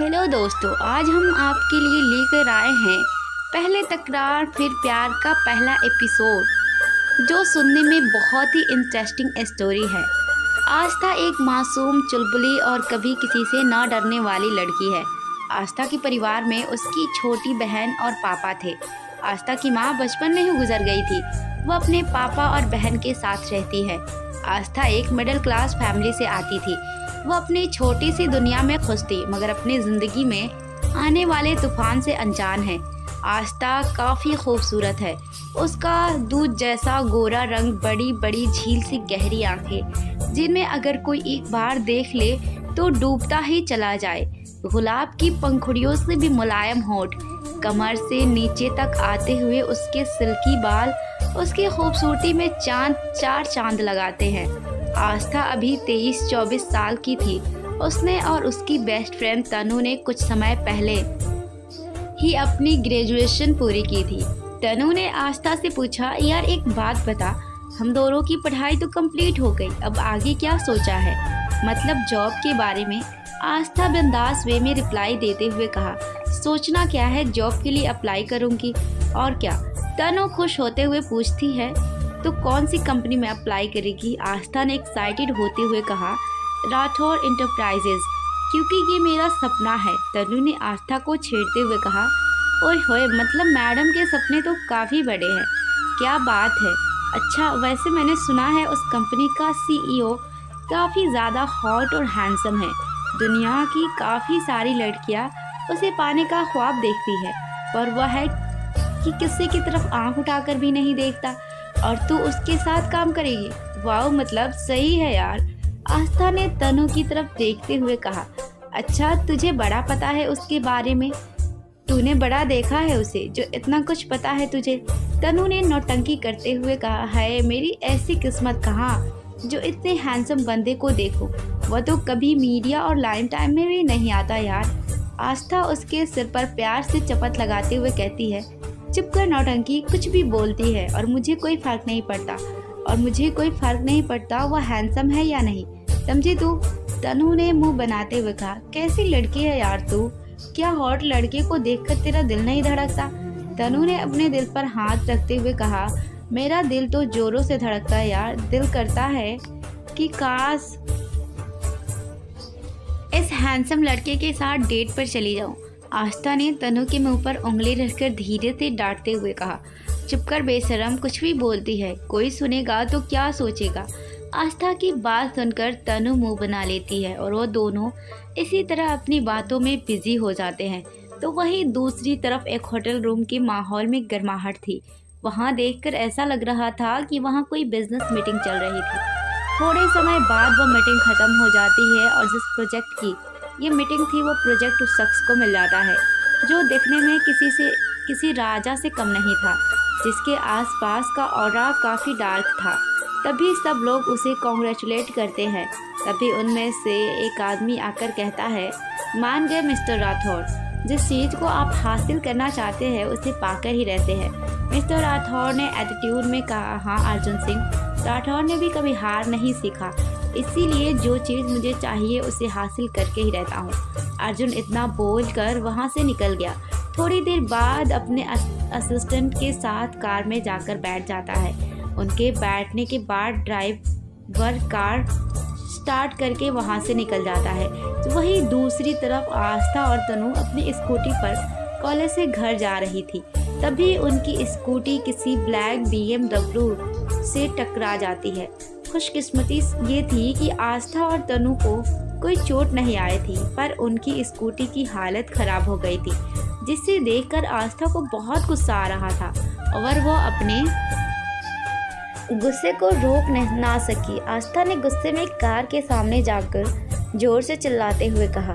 Hello दोस्तों, आज हम आपके लिए लेकर आए हैं पहले तकरार फिर प्यार का पहला एपिसोड, जो सुनने में बहुत ही इंटरेस्टिंग स्टोरी है। आस्था एक मासूम, चुलबुली और कभी किसी से ना डरने वाली लड़की है। आस्था के परिवार में उसकी छोटी बहन और पापा थे। आस्था की माँ बचपन में ही गुजर गई थी। वह अपने पापा और बहन के साथ रहती है। आस्था एक मिडिल क्लास फैमिली से आती थी। वह अपनी छोटी सी दुनिया में खुश थी, मगर अपनी जिंदगी में आने वाले तूफान से अनजान है। आस्था काफ़ी खूबसूरत है। उसका दूध जैसा गोरा रंग, बड़ी बड़ी झील सी गहरी आंखें जिनमें अगर कोई एक बार देख ले तो डूबता ही चला जाए। गुलाब की पंखुड़ियों से भी मुलायम होठ, कमर से नीचे तक आते हुए उसके सिल्की बाल उसकी खूबसूरती में चार चांद लगाते हैं। आस्था अभी 23-24 साल की थी। उसने और उसकी बेस्ट फ्रेंड तनु ने कुछ समय पहले ही अपनी ग्रेजुएशन पूरी की थी। तनु ने आस्था से पूछा, यार एक बात बता, हम दोनों की पढ़ाई तो कंप्लीट हो गई, अब आगे क्या सोचा है? मतलब जॉब के बारे में। आस्था बिंदास वे में रिप्लाई देते हुए कहा, सोचना क्या है, जॉब के लिए अप्लाई करूंगी और क्या। तनु खुश होते हुए पूछती है, तो कौन सी कंपनी में अप्लाई करेगी? आस्था ने एक्साइटेड होते हुए कहा, राठौर इंटरप्राइजेज, क्योंकि ये मेरा सपना है। तनु ने आस्था को छेड़ते हुए कहा, ओए होए, मतलब मैडम के सपने तो काफ़ी बड़े हैं। क्या बात है। अच्छा, वैसे मैंने सुना है उस कंपनी का CEO काफ़ी ज़्यादा हॉट और हैंडसम है। दुनिया की काफ़ी सारी लड़कियां उसे पाने का ख्वाब देखती है, पर वह है कि किसी की तरफ आंख उठाकर भी नहीं देखता, और तू उसके साथ काम करेगी? वाह, मतलब सही है यार। आस्था ने तनु की तरफ देखते हुए कहा, अच्छा तुझे बड़ा पता है उसके बारे में? तूने बड़ा देखा है उसे, जो इतना कुछ पता है तुझे? तनु ने नौटंकी करते हुए कहा, है मेरी ऐसी किस्मत कहाँ जो इतने हैंडसम बंदे को देखो। वह तो कभी मीडिया और लाइन टाइम में भी नहीं आता यार। आस्था उसके सिर पर प्यार से चपत लगाते हुए कहती है, चुप कर नौटंकी, कुछ भी बोलती है और मुझे कोई फर्क नहीं पड़ता वह हैंडसम है या नहीं, समझी तू? तनु ने मुंह बनाते हुए कहा, कैसी लड़की है यार तू, क्या हॉट लड़के को देखकर तेरा दिल नहीं धड़कता? तनु ने अपने दिल पर हाथ रखते हुए कहा, मेरा दिल तो जोरों से धड़कता है यार। दिल करता है कि काश इस हैंडसम लड़के के साथ डेट पर चली जाऊं। आस्था ने तनु के मुंह पर उंगली रखकर धीरे से डांटते हुए कहा, चुप कर बेशरम, कुछ भी बोलती है, कोई सुनेगा तो क्या सोचेगा? आस्था की बात सुनकर तनु मुंह बना लेती है और वो दोनों इसी तरह अपनी बातों में बिजी हो जाते हैं। तो वहीं दूसरी तरफ एक होटल रूम के माहौल में गर्माहट थी। वहाँ देखकर ऐसा लग रहा था कि वहाँ कोई बिजनेस मीटिंग चल रही थी। थोड़े समय बाद वह मीटिंग खत्म हो जाती है और जिस प्रोजेक्ट की ये मीटिंग थी वो प्रोजेक्ट उस शख्स को मिल जाता है, जो दिखने में किसी राजा से कम नहीं था, जिसके आसपास का ऑरा काफ़ी डार्क था। तभी सब लोग उसे कॉन्ग्रेचुलेट करते हैं। तभी उनमें से एक आदमी आकर कहता है, मान गए मिस्टर राठौर, जिस चीज़ को आप हासिल करना चाहते हैं उसे पाकर ही रहते हैं। मिस्टर राठौर ने एटीट्यूड में कहा, हाँ अर्जुन सिंह, राठौर ने भी कभी हार नहीं सीखा, इसीलिए जो चीज़ मुझे चाहिए उसे हासिल करके ही रहता हूँ। अर्जुन इतना बोलकर वहाँ से निकल गया। थोड़ी देर बाद अपने असिस्टेंट के साथ कार में जाकर बैठ जाता है। उनके बैठने के बाद ड्राइवर कार स्टार्ट करके वहाँ से निकल जाता है। तो वहीं दूसरी तरफ आस्था और तनु अपनी स्कूटी पर कॉलेज से घर जा रही थी। तभी उनकी स्कूटी किसी ब्लैक BMW से टकरा जाती है। खुशकिस्मती ये थी कि आस्था और तनु को कोई चोट नहीं आई थी, पर उनकी स्कूटी की हालत खराब हो गई थी, जिसे देखकर आस्था को बहुत गुस्सा आ रहा था और वो अपने गुस्से को रोक ना सकी। आस्था ने गुस्से में कार के सामने जाकर जोर से चिल्लाते हुए कहा,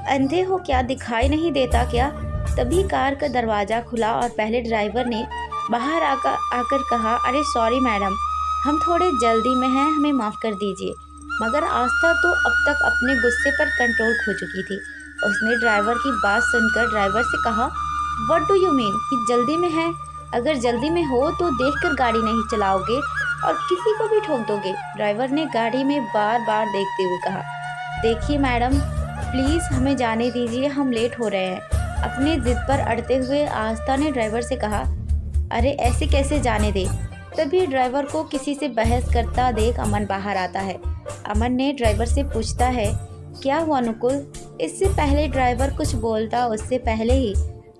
अंधे हो क्या, दिखाई नहीं देता क्या? तभी कार का दरवाज़ा खुला और पहले ड्राइवर ने बाहर आकर कहा, अरे सॉरी मैडम, हम थोड़े जल्दी में हैं, हमें माफ़ कर दीजिए। मगर आस्था तो अब तक अपने गुस्से पर कंट्रोल खो चुकी थी। उसने ड्राइवर की बात सुनकर ड्राइवर से कहा, व्हाट डू यू मीन कि जल्दी में है? अगर जल्दी में हो तो देखकर गाड़ी नहीं चलाओगे और किसी को भी ठोक दोगे। ड्राइवर ने गाड़ी में बार बार देखते हुए कहा, देखिए मैडम, प्लीज़ हमें जाने दीजिए, हम लेट हो रहे हैं। अपनी जिद पर अड़ते हुए आस्था ने ड्राइवर से कहा, अरे ऐसे कैसे जाने दे। तभी ड्राइवर को किसी से बहस करता देख अमन बाहर आता है। अमन ने ड्राइवर से पूछता है, क्या हुआ नुकुल। इससे पहले ड्राइवर कुछ बोलता उससे पहले ही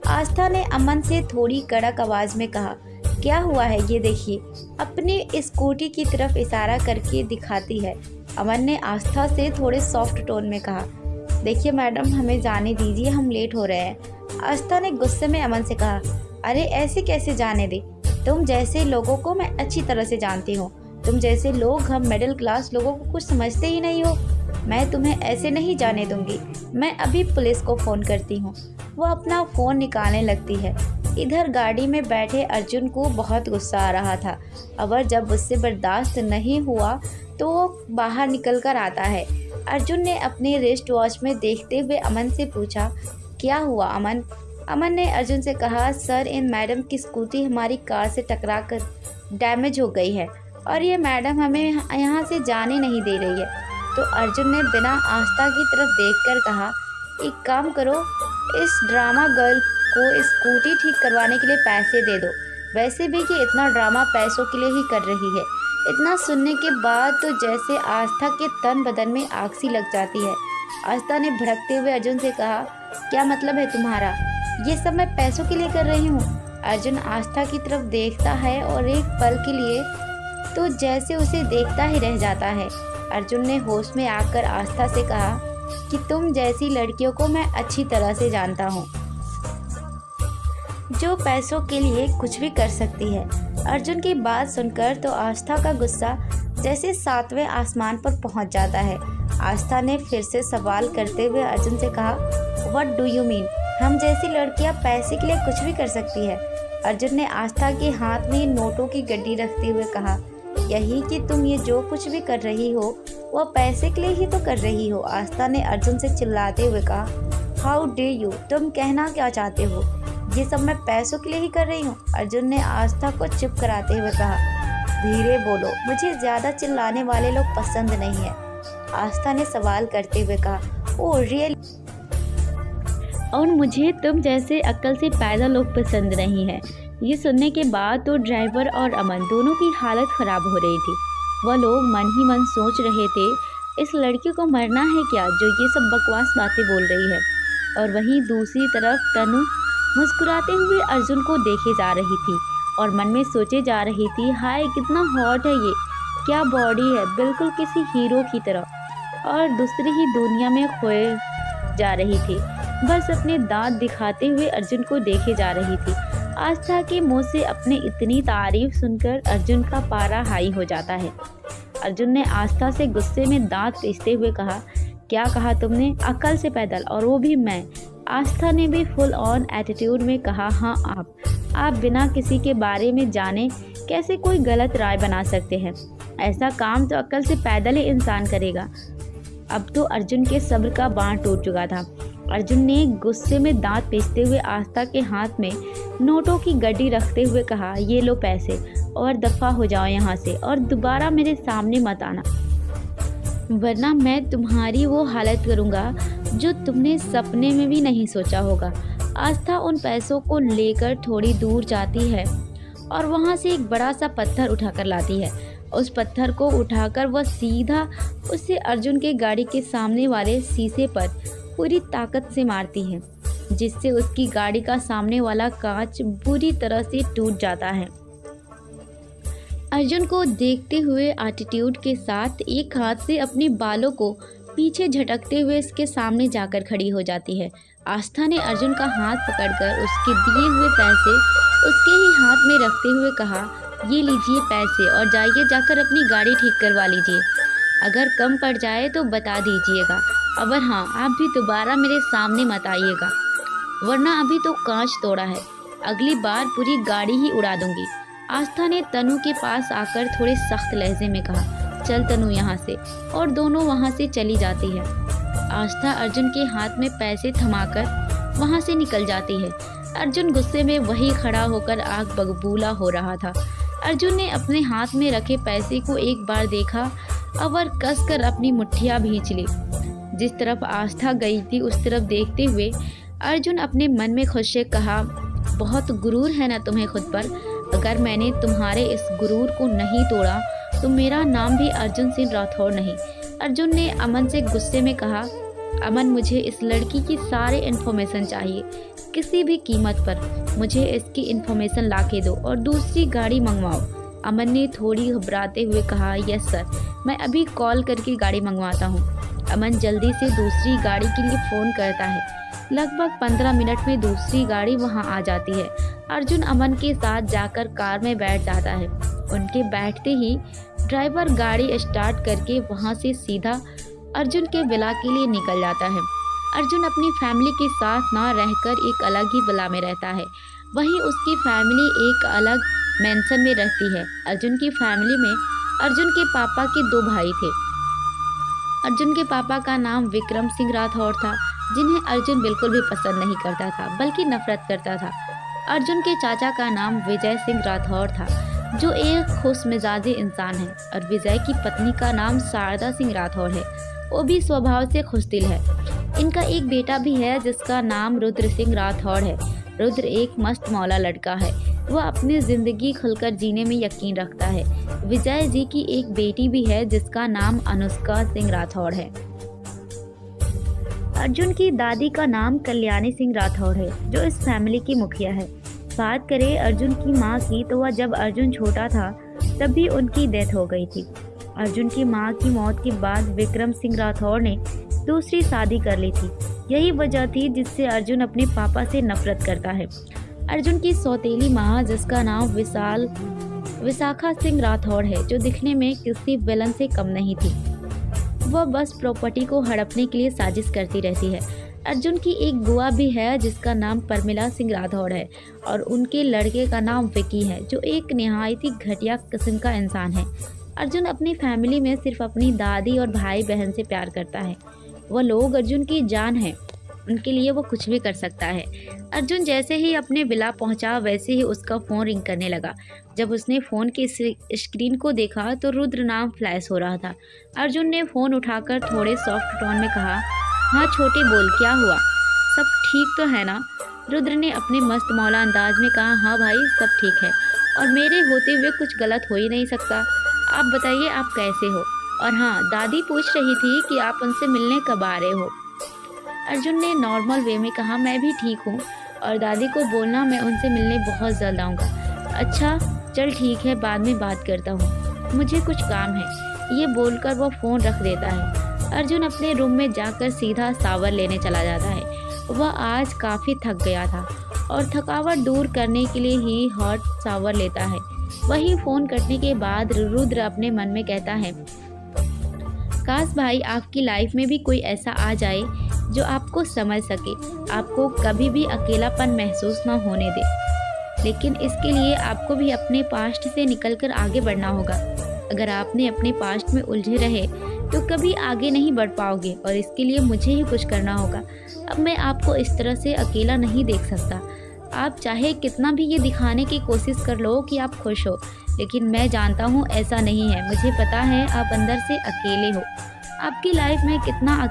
आस्था ने अमन से थोड़ी कड़क आवाज़ में कहा, क्या हुआ है ये देखिए। अपनी स्कूटी की तरफ इशारा करके दिखाती है। अमन ने आस्था से थोड़े सॉफ्ट टोन में कहा, देखिए मैडम हमें जाने दीजिए, हम लेट हो रहे हैं। आस्था ने गुस्से में अमन से कहा, अरे ऐसे कैसे जाने दे। तुम जैसे लोगों को मैं अच्छी तरह से जानती हूँ। तुम जैसे लोग हम मिडिल क्लास लोगों को कुछ समझते ही नहीं हो। मैं तुम्हें ऐसे नहीं जाने दूंगी। मैं अभी पुलिस को फ़ोन करती हूँ। वो अपना फ़ोन निकालने लगती है। इधर गाड़ी में बैठे अर्जुन को बहुत गुस्सा आ रहा था। और जब उससे बर्दाश्त नहीं हुआ तो वो बाहर निकल कर आता है। अर्जुन ने अपने रिस्ट वॉच में देखते हुए अमन से पूछा, क्या हुआ अमन। अमन ने अर्जुन से कहा, सर इन मैडम की स्कूटी हमारी कार से टकरा कर डैमेज हो गई है और ये मैडम हमें यहाँ से जाने नहीं दे रही है। तो अर्जुन ने बिना आस्था की तरफ देखकर कहा, एक काम करो, इस ड्रामा गर्ल को स्कूटी ठीक करवाने के लिए पैसे दे दो। वैसे भी कि इतना ड्रामा पैसों के लिए ही कर रही है। इतना सुनने के बाद तो जैसे आस्था के तन बदन में आग सी लग जाती है। आस्था ने भड़कते हुए अर्जुन से कहा, क्या मतलब है तुम्हारा। ये सब मैं पैसों के लिए कर रही हूँ। अर्जुन आस्था की तरफ देखता है और एक पल के लिए तो जैसे उसे देखता ही रह जाता है। अर्जुन ने होश में आकर आस्था से कहा कि तुम जैसी लड़कियों को मैं अच्छी तरह से जानता हूँ, जो पैसों के लिए कुछ भी कर सकती है। अर्जुन की बात सुनकर तो आस्था का गुस्सा जैसे 7वें आसमान पर पहुँच जाता है। आस्था ने फिर से सवाल करते हुए अर्जुन से कहा, व्हाट डू यू मीन। हम जैसी लड़कियां पैसे के लिए कुछ भी कर सकती है। अर्जुन ने आस्था के हाथ में नोटों की गड्डी रखते हुए कहा, यही कि तुम ये जो कुछ भी कर रही हो वह पैसे के लिए ही तो कर रही हो। आस्था ने अर्जुन से चिल्लाते हुए कहा, हाउ डे यू, तुम कहना क्या चाहते हो। ये सब मैं पैसों के लिए ही कर रही हूँ। अर्जुन ने आस्था को चुप कराते हुए कहा, धीरे बोलो, मुझे ज़्यादा चिल्लाने वाले लोग पसंद नहीं है। आस्था ने सवाल करते हुए कहा, ओह रियल, और मुझे तुम जैसे अक्ल से पैदा लोग पसंद नहीं है। ये सुनने के बाद तो ड्राइवर और अमन दोनों की हालत ख़राब हो रही थी। वह लोग मन ही मन सोच रहे थे, इस लड़की को मरना है क्या जो ये सब बकवास बातें बोल रही है। और वहीं दूसरी तरफ तनु मुस्कुराते हुए अर्जुन को देखे जा रही थी और मन में सोचे जा रही थी, हाय कितना हॉट है ये, क्या बॉडी है, बिल्कुल किसी हीरो की तरह। और दूसरी ही दुनिया में खोए जा रही थी। बस अपने दांत दिखाते हुए अर्जुन को देखे जा रही थी। आस्था के मुंह से अपने इतनी तारीफ सुनकर अर्जुन का पारा हाई हो जाता है। अर्जुन ने आस्था से गुस्से में दांत पीसते हुए कहा, क्या कहा तुमने, अकल से पैदल, और वो भी मैं। आस्था ने भी फुल ऑन एटीट्यूड में कहा, हाँ आप बिना किसी के बारे में जाने कैसे कोई गलत राय बना सकते हैं। ऐसा काम तो अकल से पैदल ही इंसान करेगा। अब तो अर्जुन के सब्र का बांध टूट चुका था। अर्जुन ने गुस्से में दांत पीसते हुए आस्था के हाथ में नोटों की गड्डी रखते हुए कहा, ये लो पैसे और दफ़ा हो जाओ यहाँ से और दोबारा मेरे सामने मत आना, वरना मैं तुम्हारी वो हालत करूँगा जो तुमने सपने में भी नहीं सोचा होगा। आस्था उन पैसों को लेकर थोड़ी दूर जाती है और वहाँ से एक बड़ा सा पत्थर उठाकर लाती है। उस पत्थर को उठाकर वह सीधा उसे अर्जुन के गाड़ी के सामने वाले शीशे पर पूरी ताकत से मारती है, जिससे उसकी गाड़ी का सामने वाला कांच बुरी तरह से टूट जाता है। अर्जुन को देखते हुए एटीट्यूड के साथ एक हाथ से अपने बालों को पीछे झटकते हुए इसके सामने जाकर खड़ी हो जाती है। आस्था ने अर्जुन का हाथ पकड़कर उसके दिए हुए पैसे उसके ही हाथ में रखते हुए कहा, ये लीजिए पैसे और जाइए जाकर अपनी गाड़ी ठीक करवा लीजिए। अगर कम पड़ जाए तो बता दीजिएगा, अगर हाँ आप भी दोबारा मेरे सामने मत आइएगा, वरना अभी तो कांच तोड़ा है, अगली बार पूरी गाड़ी ही उड़ा दूंगी। आस्था ने तनु के पास आकर थोड़े सख्त लहजे में कहा, चल तनु यहाँ से, और दोनों वहाँ से चली जाती है। आस्था अर्जुन के हाथ में पैसे थमाकर वहाँ से निकल जाती है। अर्जुन गुस्से में वही खड़ा होकर आग बबूला हो रहा था। अर्जुन ने अपने हाथ में रखे पैसे को एक बार देखा और कसकर अपनी मुट्ठियाँ भींच ली, जिस तरफ आस्था गई थी उस तरफ देखते हुए अर्जुन अपने मन में खुद से कहा, बहुत गुरूर है ना तुम्हें खुद पर। अगर मैंने तुम्हारे इस गुरूर को नहीं तोड़ा तो मेरा नाम भी अर्जुन सिंह राठौर नहीं। अर्जुन ने अमन से गुस्से में कहा, अमन मुझे इस लड़की की सारे इन्फॉर्मेशन चाहिए, किसी भी कीमत पर मुझे इसकी इन्फॉर्मेशन ला के दो और दूसरी गाड़ी मंगवाओ। अमन ने थोड़ी घबराते हुए कहा, यस सर, मैं अभी कॉल करके गाड़ी मंगवाता हूँ। अमन जल्दी से दूसरी गाड़ी के लिए फ़ोन करता है। लगभग 15 मिनट में दूसरी गाड़ी वहाँ आ जाती है। अर्जुन अमन के साथ जाकर कार में बैठ जाता है। उनके बैठते ही ड्राइवर गाड़ी स्टार्ट करके वहाँ से सीधा अर्जुन के विला के लिए निकल जाता है। अर्जुन अपनी फैमिली के साथ ना रहकर एक अलग ही विला में रहता है। वहीं उसकी फैमिली एक अलग मेंशन में रहती है। अर्जुन की फैमिली में अर्जुन के पापा के 2 भाई थे। अर्जुन के पापा का नाम विक्रम सिंह राठौर था, जिन्हें अर्जुन बिल्कुल भी पसंद नहीं करता था बल्कि नफरत करता था। अर्जुन के चाचा का नाम विजय सिंह राठौर था, जो एक खुश मिजाजी इंसान है, और विजय की पत्नी का नाम शारदा सिंह राठौर है। वो भी स्वभाव से खुशदिल है। इनका एक बेटा भी है जिसका नाम रुद्र सिंह राठौर है। रुद्र एक मस्त मौला लड़का है। वह अपनी ज़िंदगी खुलकर जीने में यकीन रखता है। विजय जी की एक बेटी भी है जिसका नाम अनुष्का सिंह राठौर है। अर्जुन की दादी का नाम कल्याणी सिंह राठौर है, जो इस फैमिली की मुखिया है। बात करें अर्जुन की माँ की तो वह जब अर्जुन छोटा था तब भी उनकी डेथ हो गई थी। अर्जुन की माँ की मौत के बाद विक्रम सिंह राठौर ने दूसरी शादी कर ली थी। यही वजह थी जिससे अर्जुन अपने पापा से नफरत करता है। अर्जुन की सौतेली माँ, जिसका नाम विशाखा सिंह राठौर है, जो दिखने में किसी विलन से कम नहीं थी, वह बस प्रॉपर्टी को हड़पने के लिए साजिश करती रहती है। अर्जुन की एक बुआ भी है जिसका नाम परमिला सिंह राठौर है, और उनके लड़के का नाम विकी है, जो एक निहायत ही घटिया किस्म का इंसान है। अर्जुन अपनी फैमिली में सिर्फ अपनी दादी और भाई बहन से प्यार करता है। वह लोग अर्जुन की जान है, उनके लिए वो कुछ भी कर सकता है। अर्जुन जैसे ही अपने विला पहुंचा वैसे ही उसका फ़ोन रिंग करने लगा। जब उसने फ़ोन की स्क्रीन को देखा तो रुद्र नाम फ्लैश हो रहा था। अर्जुन ने फ़ोन उठाकर थोड़े सॉफ्ट टोन में कहा, हाँ छोटे बोल, क्या हुआ, सब ठीक तो है ना? रुद्र ने अपने मस्त मौला अंदाज में कहा, हाँ भाई सब ठीक है, और मेरे होते हुए कुछ गलत हो ही नहीं सकता। आप बताइए आप कैसे हो? और हाँ, दादी पूछ रही थी कि आप उनसे मिलने कब आ रहे हो। अर्जुन ने नॉर्मल वे में कहा, मैं भी ठीक हूँ, और दादी को बोलना मैं उनसे मिलने बहुत जल्द आऊँगा। अच्छा चल ठीक है, बाद में बात करता हूँ, मुझे कुछ काम है। ये बोलकर वो फ़ोन रख देता है। अर्जुन अपने रूम में जाकर सीधा शावर लेने चला जाता है। वह आज काफ़ी थक गया था और थकावट दूर करने के लिए ही हॉट शावर लेता है। वहीं फ़ोन कटने के बाद रुद्र अपने मन में कहता है, काश भाई आपकी लाइफ में भी कोई ऐसा आ जाए जो आपको समझ सके, आपको कभी भी अकेलापन महसूस ना होने दे। लेकिन इसके लिए आपको भी अपने पास्ट से निकलकर आगे बढ़ना होगा। अगर आपने अपने पास्ट में उलझे रहे तो कभी आगे नहीं बढ़ पाओगे, और इसके लिए मुझे ही कुछ करना होगा। अब मैं आपको इस तरह से अकेला नहीं देख सकता। आप चाहे कितना भी ये दिखाने की कोशिश कर लो कि आप खुश हो, लेकिन मैं जानता हूँ ऐसा नहीं है। मुझे पता है आप अंदर से अकेले हो। आपकी लाइफ में कितना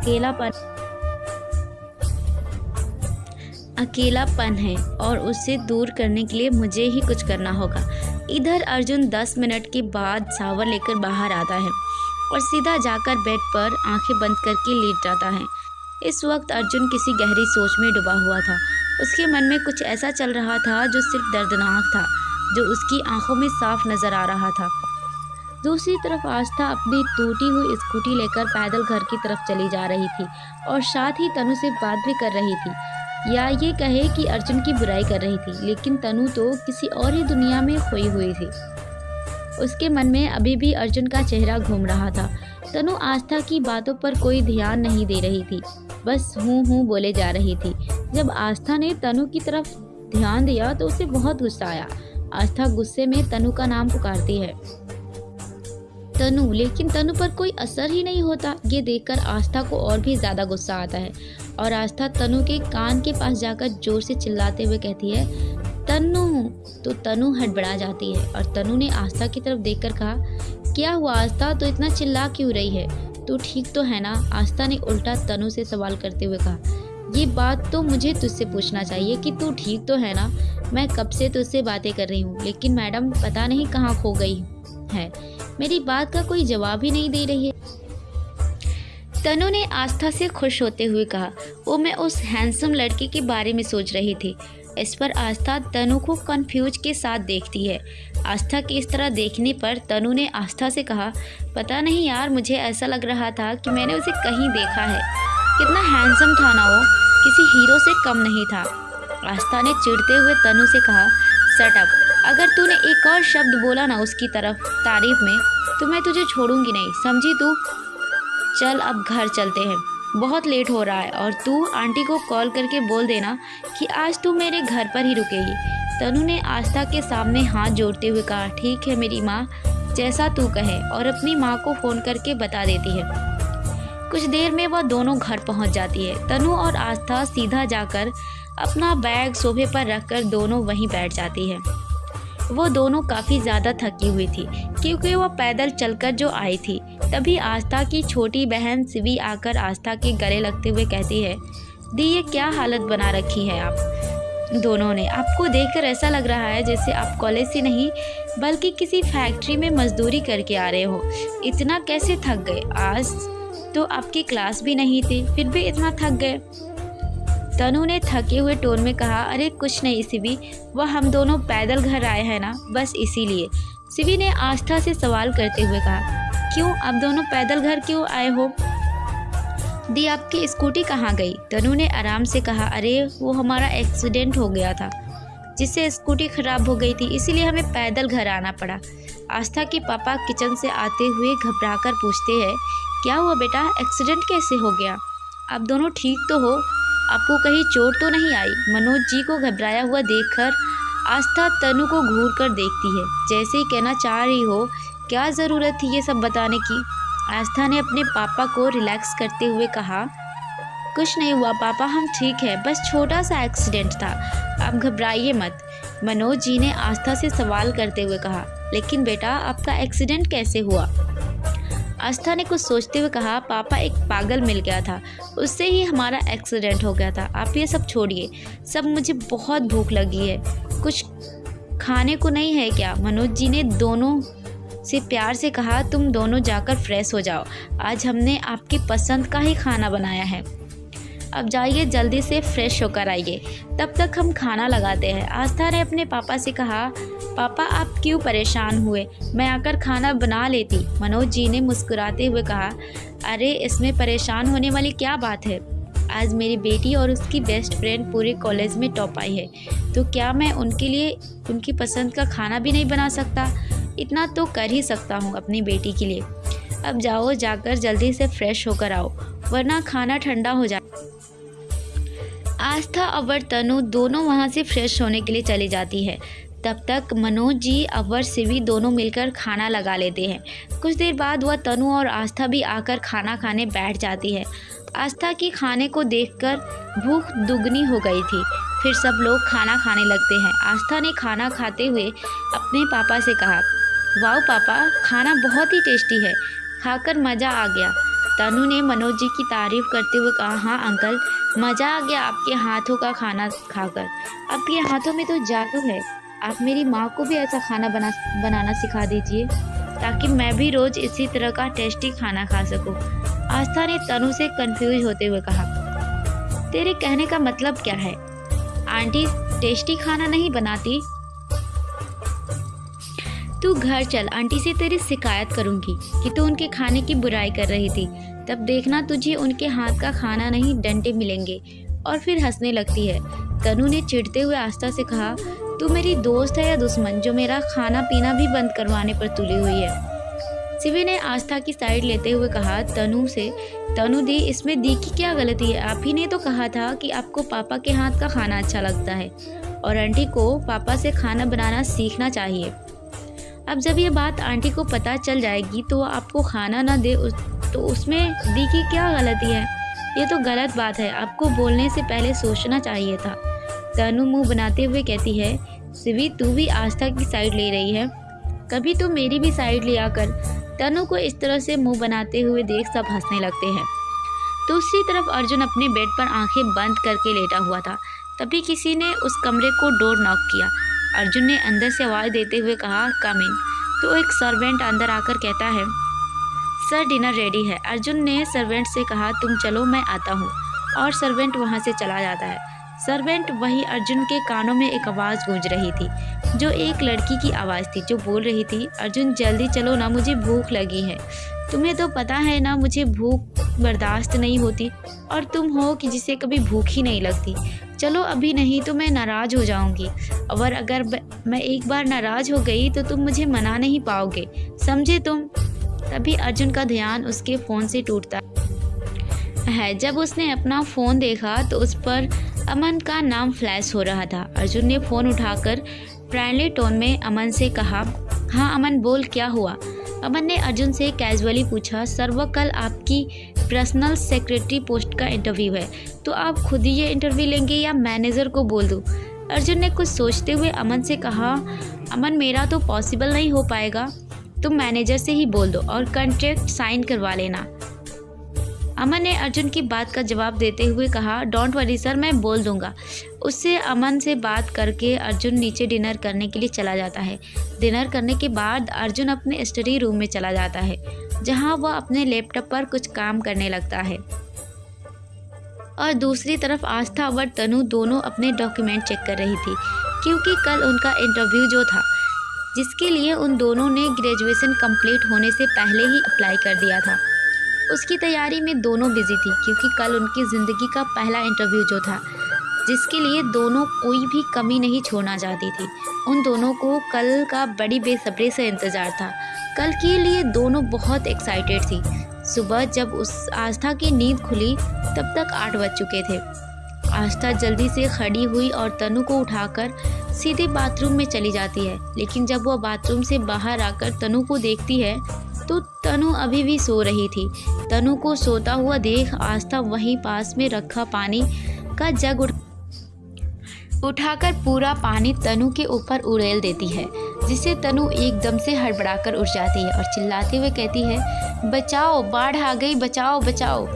अकेलापन है, और उससे दूर करने के लिए मुझे ही कुछ करना होगा। इधर अर्जुन 10 मिनट के बाद शावर लेकर बाहर आता है और सीधा जाकर बेड पर आंखें बंद करके लेट जाता है। इस वक्त अर्जुन किसी गहरी सोच में डूबा हुआ था। उसके मन में कुछ ऐसा चल रहा था जो सिर्फ दर्दनाक था, जो उसकी आंखों में साफ नजर आ रहा था। दूसरी तरफ आस्था अपनी टूटी हुई स्कूटी लेकर पैदल घर की तरफ चली जा रही थी, और साथ ही तनु से बात भी कर रही थी, या ये कहे कि अर्जुन की बुराई कर रही थी। लेकिन तनु तो किसी और ही दुनिया में खोई हुई थी। उसके मन में अभी भी अर्जुन का चेहरा घूम रहा था। तनु आस्था की बातों पर कोई ध्यान नहीं दे रही थी, बस हूँ बोले जा रही थी। जब आस्था ने तनु की तरफ ध्यान दिया तो उसे बहुत गुस्सा आया। आस्था गुस्से में तनु का नाम पुकारती है, तनु, लेकिन तनु पर कोई असर ही नहीं होता। ये देखकर आस्था को और भी ज़्यादा गुस्सा आता है, और आस्था तनु के कान के पास जाकर जोर से चिल्लाते हुए कहती है, तनु। तो तनु हड़बड़ा जाती है, और तनु ने आस्था की तरफ देखकर कहा, क्या हुआ आस्था, तो इतना चिल्ला क्यों रही है? तू ठीक तो है ना? आस्था ने उल्टा तनु से सवाल करते हुए कहा। ये बात तो मुझे तुझसे पूछना चाहिए कि तू ठीक तो है ना? मैं कब से तुझसे बातें कर रही हूँ, लेकिन मैडम पता नहीं कहाँ खो गई है। मेरी बात का कोई जवाब ही नहीं दे रही है। तनु ने आस्था से खुश होते हुए कहा। वो मैं उस हैंडसम लड़के के बारे में सोच रही थी। इस पर आस्था तनु को कंफ्यूज के साथ देखती है। आस्था के इस तरह देखने पर तनु ने आस्था से कहा, पता नहीं यार, मुझे ऐसा लग रहा था कि मैंने उसे कहीं देखा है। कितना हैंडसम था ना वो, किसी हीरो से कम नहीं था। आस्था ने चिढ़ते हुए तनु से कहा, शट अप, अगर तूने एक और शब्द बोला ना उसकी तरफ तारीफ में तो मैं तुझे छोड़ूंगी नहीं, समझी तू? चल अब घर चलते हैं, बहुत लेट हो रहा है, और तू आंटी को कॉल करके बोल देना कि आज तू मेरे घर पर ही रुकेगी। तनु ने आस्था के सामने हाथ जोड़ते हुए कहा, ठीक है मेरी माँ, जैसा तू कहे, और अपनी माँ को फ़ोन करके बता देती है। कुछ देर में वह दोनों घर पहुंच जाती है। तनु और आस्था सीधा जाकर अपना बैग सोफे पर रखकर दोनों वहीं बैठ जाती है। वो दोनों काफ़ी ज़्यादा थकी हुई थी क्योंकि वह पैदल चलकर जो आई थी। तभी आस्था की छोटी बहन सिवी आकर आस्था के गले लगते हुए कहती है, दी ये क्या हालत बना रखी है आप दोनों ने? आपको देखकर ऐसा लग रहा है जैसे आप कॉलेज से नहीं बल्कि किसी फैक्ट्री में मजदूरी करके आ रहे हो। इतना कैसे थक गए? आज तो आपकी क्लास भी नहीं थी, फिर भी इतना थक गए। तनु ने थके हुए टोन में कहा, अरे कुछ नहीं सिवी, वह हम दोनों पैदल घर आए हैं ना, बस इसीलिए। सिवी ने आस्था से सवाल करते हुए कहा, क्यों आप दोनों पैदल घर क्यों आए हो? दी आपकी स्कूटी कहाँ गई? तनु ने आराम से कहा, अरे वो हमारा एक्सीडेंट हो गया था जिससे स्कूटी खराब हो गई थी, इसीलिए हमें पैदल घर आना पड़ा। आस्था के पापा किचन से आते हुए घबराकर पूछते हैं, क्या हुआ बेटा, एक्सीडेंट कैसे हो गया? आप दोनों ठीक तो हो? आपको कहीं चोट तो नहीं आई? मनोज जी को घबराया हुआ देखकर आस्था तनु को घूर कर देखती है, जैसे ही कहना चाह रही हो क्या ज़रूरत थी ये सब बताने की। आस्था ने अपने पापा को रिलैक्स करते हुए कहा, कुछ नहीं हुआ पापा, हम ठीक है, बस छोटा सा एक्सीडेंट था, आप घबराइए मत। मनोज जी ने आस्था से सवाल करते हुए कहा, लेकिन बेटा आपका एक्सीडेंट कैसे हुआ? आस्था ने कुछ सोचते हुए कहा, पापा एक पागल मिल गया था, उससे ही हमारा एक्सीडेंट हो गया था। आप ये सब छोड़िए, सब मुझे बहुत भूख लगी है, कुछ खाने को नहीं है क्या? मनोज जी ने दोनों से प्यार से कहा, तुम दोनों जाकर फ्रेश हो जाओ, आज हमने आपकी पसंद का ही खाना बनाया है, अब जाइए जल्दी से फ्रेश होकर आइए, तब तक हम खाना लगाते हैं। आस्था ने अपने पापा से कहा, पापा आप क्यों परेशान हुए, मैं आकर खाना बना लेती। मनोज जी ने मुस्कुराते हुए कहा, अरे इसमें परेशान होने वाली क्या बात है, आज मेरी बेटी और उसकी बेस्ट फ्रेंड पूरे कॉलेज में टॉप आई है, तो क्या मैं उनके लिए उनकी पसंद का खाना भी नहीं बना सकता? इतना तो कर ही सकता हूँ अपनी बेटी के लिए। अब जाओ, जाकर जल्दी से फ्रेश होकर आओ, वरना खाना ठंडा हो जाए। आस्था और तनु दोनों वहाँ से फ्रेश होने के लिए चली जाती है। तब तक मनोज जी और सिवी दोनों मिलकर खाना लगा लेते हैं। कुछ देर बाद वह तनु और आस्था भी आकर खाना खाने बैठ जाती है। आस्था की खाने को देखकर भूख दुगनी हो गई थी। फिर सब लोग खाना खाने लगते हैं। आस्था ने खाना खाते हुए अपने पापा से कहा, वाह पापा, खाना बहुत ही टेस्टी है, खाकर मज़ा आ गया। तनु ने मनोज जी की तारीफ़ करते हुए कहा, हाँ अंकल, मज़ा आ गया आपके हाथों का खाना खाकर, आपके हाथों में तो जादू है। आप मेरी माँ को भी ऐसा खाना बनाना सिखा दीजिए ताकि मैं भी रोज़ इसी तरह का टेस्टी खाना खा सकूं। आस्था ने तनु से कंफ्यूज होते हुए कहा, तेरे कहने का मतलब क्या है? आंटी टेस्टी खाना नहीं बनाती? तू घर चल, आंटी से तेरी शिकायत करूंगी कि तू उनके खाने की बुराई कर रही थी, तब देखना तुझे उनके हाथ का खाना नहीं डंडे मिलेंगे। और फिर हंसने लगती है। तनु ने चिढ़ते हुए आस्था से कहा, तू मेरी दोस्त है या दुश्मन जो मेरा खाना पीना भी बंद करवाने पर तुली हुई है? सिवी ने आस्था की साइड लेते हुए कहा तनु से, तनु दी, इसमें दी की क्या गलती है? आप ही ने तो कहा था कि आपको पापा के हाथ का खाना अच्छा लगता है और आंटी को पापा से खाना बनाना सीखना चाहिए। अब जब ये बात आंटी को पता चल जाएगी तो वो आपको खाना ना दे तो उसमें दी की क्या गलती है? ये तो गलत बात है, आपको बोलने से पहले सोचना चाहिए था। तनु मुंह बनाते हुए कहती है, सिवी तू भी आस्था की साइड ले रही है, कभी तो मेरी भी साइड लिया कर। तनु को इस तरह से मुंह बनाते हुए देख सब हंसने लगते हैं। दूसरी तरफ अर्जुन अपने बेड पर आंखें बंद करके लेटा हुआ था। तभी किसी ने उस कमरे को डोर नॉक किया। अर्जुन ने अंदर से आवाज़ देते हुए कहा, कम इन। तो एक सर्वेंट अंदर आकर कहता है, सर डिनर रेडी है। अर्जुन ने सर्वेंट से कहा, तुम चलो मैं आता हूँ, और सर्वेंट वहाँ से चला जाता है। सर्वेंट वही अर्जुन के कानों में एक आवाज़ गूंज रही थी, जो एक लड़की की आवाज़ थी, जो बोल रही थी, अर्जुन जल्दी चलो ना, मुझे भूख लगी है। तुम्हें तो पता है ना मुझे भूख बर्दाश्त नहीं होती, और तुम हो कि जिसे कभी भूख ही नहीं लगती। चलो अभी नहीं तो मैं नाराज़ हो जाऊंगी, और अगर मैं एक बार नाराज़ हो गई तो तुम मुझे मना नहीं पाओगे, समझे तुम। तभी अर्जुन का ध्यान उसके फ़ोन से टूटता है। जब उसने अपना फ़ोन देखा तो उस पर अमन का नाम फ्लैश हो रहा था। अर्जुन ने फ़ोन उठाकर फ्रेंडली टोन में अमन से कहा, हाँ अमन बोल, क्या हुआ। अमन ने अर्जुन से कैजुअली पूछा, सर वो कल आपकी पर्सनल सेक्रेटरी पोस्ट का इंटरव्यू है, तो आप खुद ही ये इंटरव्यू लेंगे या मैनेजर को बोल दूँ। अर्जुन ने कुछ सोचते हुए अमन से कहा, अमन मेरा तो पॉसिबल नहीं हो पाएगा, तुम मैनेजर से ही बोल दो और कॉन्ट्रैक्ट साइन करवा लेना। अमन ने अर्जुन की बात का जवाब देते हुए कहा, डोंट वरी सर, मैं बोल दूंगा। उससे अमन से बात करके अर्जुन नीचे डिनर करने के लिए चला जाता है। डिनर करने के बाद अर्जुन अपने स्टडी रूम में चला जाता है, जहां वह अपने लैपटॉप पर कुछ काम करने लगता है। और दूसरी तरफ आस्था और तनु दोनों अपने डॉक्यूमेंट चेक कर रही थी, क्योंकि कल उनका इंटरव्यू जो था, जिसके लिए उन दोनों ने ग्रेजुएशन कंप्लीट होने से पहले ही अप्लाई कर दिया था, उसकी तैयारी में दोनों बिजी थी, क्योंकि कल उनकी ज़िंदगी का पहला इंटरव्यू जो था, जिसके लिए दोनों कोई भी कमी नहीं छोड़ना चाहती थी। उन दोनों को कल का बड़ी बेसब्री से इंतज़ार था। कल के लिए दोनों बहुत एक्साइटेड थी। सुबह जब उस आस्था की नींद खुली तब तक 8 बज चुके थे। आस्था जल्दी से खड़ी हुई और तनु को उठाकर सीधे बाथरूम में चली जाती है, लेकिन जब वह बाथरूम से बाहर आकर तनु को देखती है तो तनु अभी भी सो रही थी। तनु को सोता हुआ देख आस्था वहीं पास में रखा पानी का जग उठाकर पूरा पानी तनु के ऊपर उड़ेल देती है, जिससे तनु एकदम से हड़बड़ाकर उठ जाती है और चिल्लाते हुए कहती है, बचाओ, बाढ़ आ गई, बचाओ बचाओ।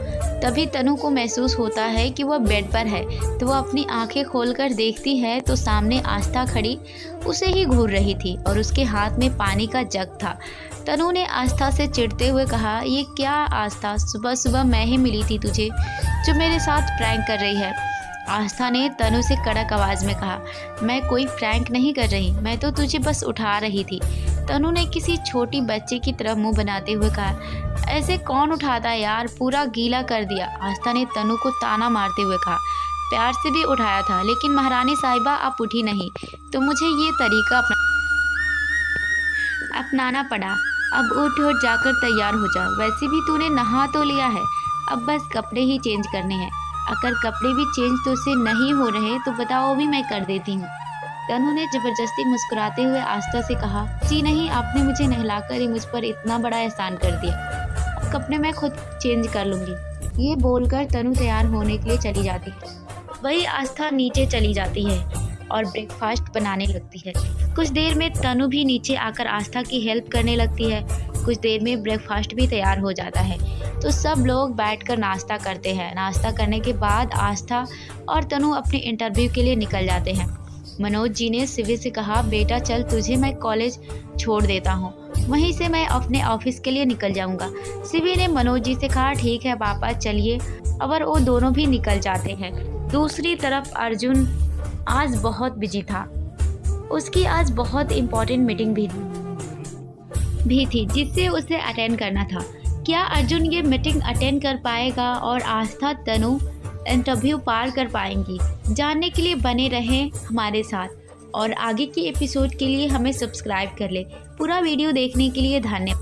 तभी तनु को महसूस होता है कि वह बेड पर है, तो वह अपनी आंखें खोलकर देखती है तो सामने आस्था खड़ी उसे ही घूर रही थी और उसके हाथ में पानी का जग था। तनु ने आस्था से चिढ़ते हुए कहा, ये क्या आस्था, सुबह सुबह मैं ही मिली थी तुझे, जो मेरे साथ प्रैंक कर रही है। आस्था ने तनु से कड़क आवाज़ में कहा, मैं कोई प्रैंक नहीं कर रही, मैं तो तुझे बस उठा रही थी। तनु ने किसी छोटी बच्चे की तरह मुंह बनाते हुए कहा, ऐसे कौन उठाता है यार, पूरा गीला कर दिया। आस्था ने तनु को ताना मारते हुए कहा, प्यार से भी उठाया था, लेकिन महारानी साहिबा आप उठी नहीं, तो मुझे ये तरीका अपनाना पड़ा। अब उठ जाकर तैयार हो जा, वैसे भी तूने नहा तो लिया है, अब बस कपड़े ही चेंज करने हैं। अगर कपड़े भी चेंज तुझसे नहीं हो रहे तो बताओ, भी मैं कर देती हूँ। तनु ने जबरदस्ती मुस्कुराते हुए आस्था से कहा, जी नहीं, आपने मुझे नहलाकर ही मुझ पर इतना बड़ा एहसान कर दिया, अब कपड़े मैं खुद चेंज कर लूँगी। ये बोलकर तनु तैयार होने के लिए चली जाती है। वही आस्था नीचे चली जाती है और ब्रेकफास्ट बनाने लगती है। कुछ देर में तनु भी नीचे आकर आस्था की हेल्प करने लगती है। कुछ देर में ब्रेकफास्ट भी तैयार हो जाता है, तो सब लोग बैठकर नाश्ता करते हैं। नाश्ता करने के बाद आस्था और तनु अपने इंटरव्यू के लिए निकल जाते हैं। मनोज जी ने शिवी से कहा, बेटा चल, तुझे मैं कॉलेज छोड़ देता हूँ, वहीं से मैं अपने ऑफिस के लिए निकल जाऊँगा। शिवी ने मनोज जी से कहा, ठीक है पापा चलिए, और वो दोनों भी निकल जाते हैं। दूसरी तरफ अर्जुन आज बहुत बिजी था। उसकी आज बहुत इम्पोर्टेंट मीटिंग भी थी जिससे उसे अटेंड करना था। क्या अर्जुन ये मीटिंग अटेंड कर पाएगा और आस्था तनु इंटरव्यू पार कर पाएंगी? जानने के लिए बने रहें हमारे साथ, और आगे की एपिसोड के लिए हमें सब्सक्राइब कर ले। पूरा वीडियो देखने के लिए धन्यवाद।